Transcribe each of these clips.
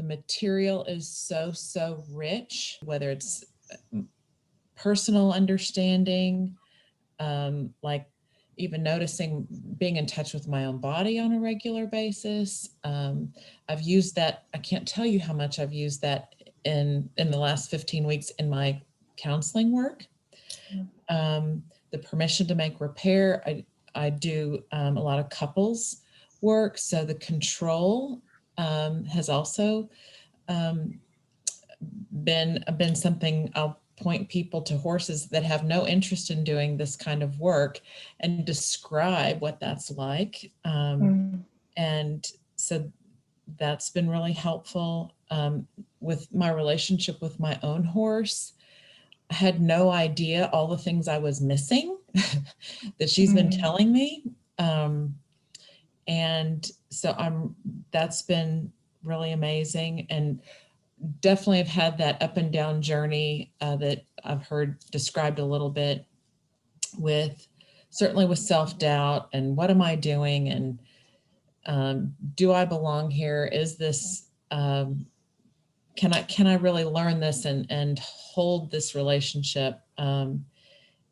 material is so rich, whether it's personal understanding, like even noticing, being in touch with my own body on a regular basis. I've used that. I can't tell you how much I've used that in the last 15 weeks in my counseling work. The permission to make repair. I do a lot of couples work. So the control has also been something. I'll point people to horses that have no interest in doing this kind of work and describe what that's like. And so that's been really helpful. With my relationship with my own horse, I had no idea all the things I was missing that she's been telling me. And so that's been really amazing, and definitely have had that up and down journey that I've heard described a little bit, certainly with self-doubt and what am I doing, and do I belong here? Is this, can I really learn this and hold this relationship?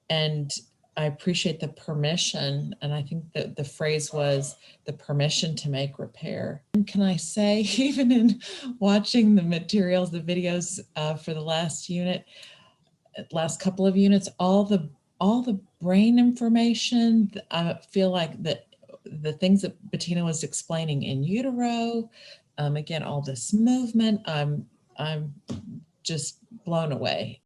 And I appreciate the permission. And I think that the phrase was the permission to make repair. And can I say, even in watching the materials, the videos for the last couple of units, all the brain information, I feel like that the things that Bettina was explaining in utero, again, all this movement, I'm just blown away.